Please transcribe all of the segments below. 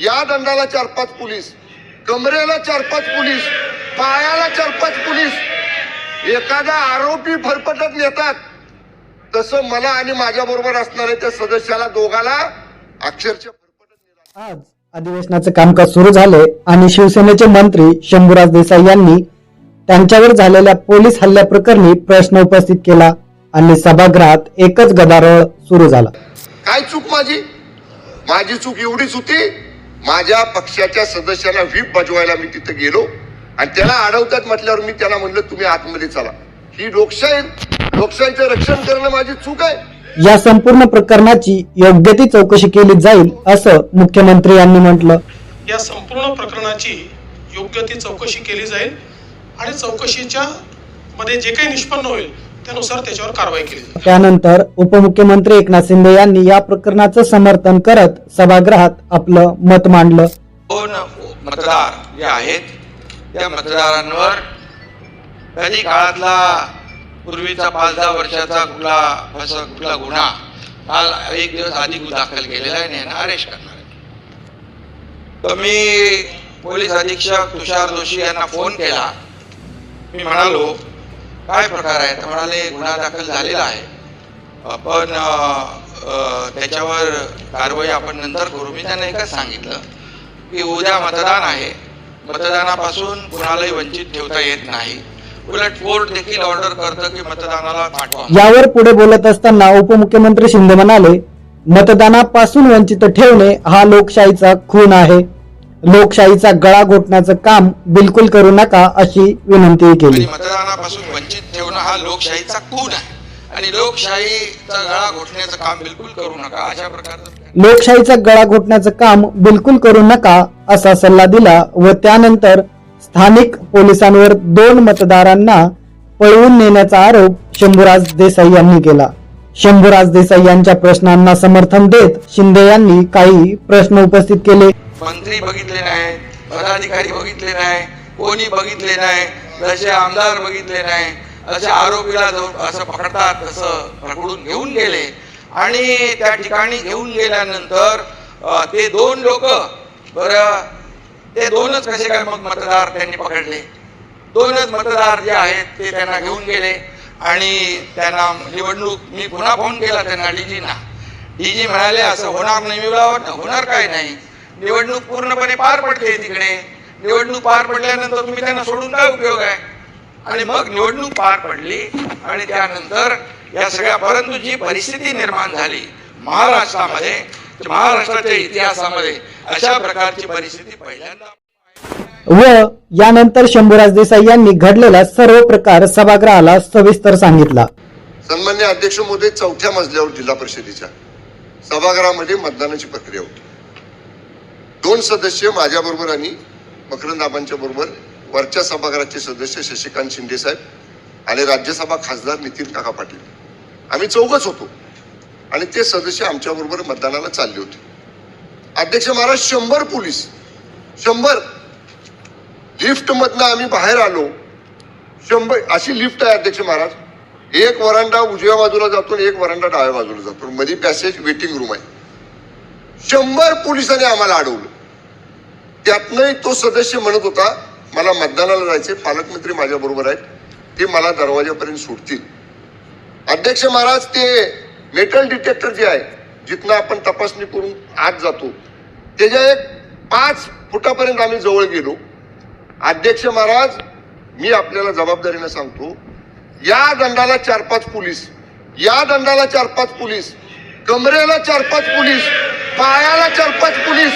या दंडाला 4-5 पोलीस, कमरेला 4-5 पोलीस, पायाला 4-5 पोलीस, एखादा आरोपी फरफटत नेतात तसं मला आणि माझ्या बरोबर असणाऱ्या त्या सदस्याला दोघाला अक्षरशः फरफटत नेला। आज अधिवेशनाचे कामकाज सुरू झाले आणि शिवसेनेचे मंत्री शंभूराज देसाई यांनी त्यांच्यावर झालेल्या पोलीस हल्ल्याप्रकरणी प्रश्न उपस्थित केला आणि सभागृहात एकच गदारोळ सुरू झाला। काय चूक माझी चूक एवढीच होती, माझ्या पक्षाच्या सदस्याला व्हीप बजवायला मी तिथे गेलो आणि त्याला अडवतात म्हटल्यावर मी त्याला म्हणलं तुम्ही आतमध्ये चला। ही लोकशाहीचं रक्षण करणं माझी चूक आहे। या संपूर्ण प्रकरणाची योग्य ती चौकशी केली जाईल असं मुख्यमंत्री यांनी म्हटलं। या संपूर्ण प्रकरणाची योग्य ती चौकशी केली जाईल आणि चौकशीच्या मध्ये जे काही निष्पन्न होईल त्यानुसार त्याच्यावर कारवाई केली जाईल। त्यानंतर उपमुख्यमंत्री एकनाथ शिंदे यांनी या प्रकरणाचं समर्थन करत सभागृहात आपलं मत मांडलं। दोन मतदार जे आहेत त्या मतदारांवर कधी काळातला पूर्वीचा 5-10 वर्षाचा कुठला गुन्हा काल एक दिवस आधी दाखल केलेला आहे आणि यांना अरेस्ट करणार आहे। तर मी पोलीस अधीक्षक तुषार जोशी यांना फोन केला। मी म्हणालो काय प्रकार आहे, तर म्हणाले गुन्हा दाखल झालेला आहे, पण त्याच्यावर कारवाई आपण नंतर करू। मी त्यांना एकच सांगितलं की उद्या मतदान आहे, मतदानापासून कुणालाही वंचित ठेवता येत नाही, उलट कोर्ट देखील ऑर्डर करतं की मतदानाला पाठवा। यावर पुढे बोलत असताना उपमुख्यमंत्री शिंदे म्हणाले, मतदानापासून वंचित ठेवणे हा लोकशाहीचा खून आहे, लोकशाहीचा गळा घोटण्याचं काम बिलकुल करू नका अशी विनंती केली। मतदानापासून वंचित ठेवणं हा लोकशाहीचा खून आहे आणि लोकशाहीचा गळा घोटण्याचं काम बिलकुल करू नका अशा प्रकारचं लोकशाहीचा गळा घोटण्याचं काम बिलकुल करू नका असा सल्ला दिला व त्यानंतर स्थानिक पोलिसांवर 2 मतदारांना पळवून नेण्याचा आरोप शंभूराज देसाई यांनी केला। शंभूराज देसाई यांच्या प्रश्नांना समर्थन देत शिंदे यांनी काही प्रश्न उपस्थित केले। मंत्री बघितले नाही, पदाधिकारी बघितले नाही, कोणी बघितले नाही, जसे आमदार बघितले नाही, असे आरोपीला असं पकडतात तसं पकडून घेऊन गेले आणि त्या ठिकाणी घेऊन गेल्यानंतर ते 2 लोक बरं ते 2च कसे काय मग मतदार त्यांनी पकडले, 2च मतदार जे आहेत ते त्यांना घेऊन गेले आणि त्यांना निवडणूक मी पुन्हा फोन केला त्यांना डीजींना। डीजी म्हणाले असं होणार नाही। मी बोलला होणार काय नाही, निवडणूक पूर्णपणे पार पडते तिकडे, निवडणूक पार पडल्यानंतर तुम्ही त्यांना सोडून काय उपयोग आहे। आणि मग निवडणूक पार पडली आणि त्यानंतर या सगळ्या परंतु जी परिस्थिती निर्माण झाली महाराष्ट्रामध्ये, महाराष्ट्राच्या इतिहासामध्ये अशा प्रकारची परिस्थिती पहिल्यांदा। व यानंतर शंभूराज देसाई यांनी घडलेला सर्व प्रकार सभागृहाला सविस्तर सांगितला। सन्मान्य अध्यक्ष महोदय, 4थ्या मजल्यावर जिल्हा परिषदेच्या सभागृहामध्ये मतदानाची प्रक्रिया होती। 2 सदस्य माझ्या बरोबर आणि मकरंद आबांच्या बरोबर, वरच्या सभागृहाचे सदस्य शशिकांत शिंदे साहेब आणि राज्यसभा खासदार नितीन काका पाटील, आम्ही 4घच होतो आणि ते सदस्य आमच्या बरोबर मतदानाला चालले होते। अध्यक्ष महाराज 100 पोलीस, 100 लिफ्ट मधनं आम्ही बाहेर आलो। 100 अशी लिफ्ट आहे अध्यक्ष महाराज, एक वरांडा उजव्या बाजूला जातो आणि एक वरांडा डाव्या बाजूला जातो, मध्ये पॅसेज वेटिंग रूम आहे। 100 पोलिसांनी आम्हाला अडवलं। त्यातनंही तो सदस्य म्हणत होता मला मतदानाला जायचे, पालकमंत्री माझ्या बरोबर आहेत, ते मला दरवाजापर्यंत सोडतील। अध्यक्ष महाराज, ते मेटल डिटेक्टर जे आहे जिथनं आपण तपासणी करून आत जातो त्याच्या एक 5 फुटापर्यंत आम्ही जवळ गेलो। अध्यक्ष महाराज, मी आपल्याला जबाबदारीने सांगतो, या दंडाला 4-5 पोलीस, या दंडाला 4-5 पोलीस, कमरेला 4-5 पोलीस, पायाला 4-5 पोलीस,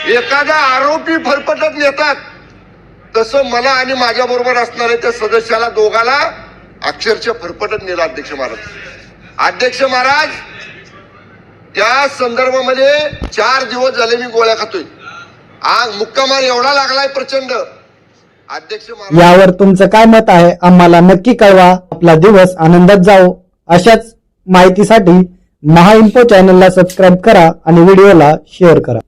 एखादा आरोपी फरफटत नेतात तसं मला आणि माझ्या बरोबर असणाऱ्या त्या सदस्याला दोघाला अक्षरशः फरफटत नेला। अध्यक्ष महाराज, त्या संदर्भामध्ये 4 दिवस झाले मी गोळ्या खातोय, मुक्कामार एवढा लागलाय प्रचंड। अध्यक्ष महाराज, यावर तुमचं काय मत आहे आम्हाला नक्की कळवा। आपला दिवस आनंदात जाओ। अशाच माहितीसाठी महाइन्फो चॅनलला सबस्क्राईब करा आणि व्हिडिओला शेअर करा।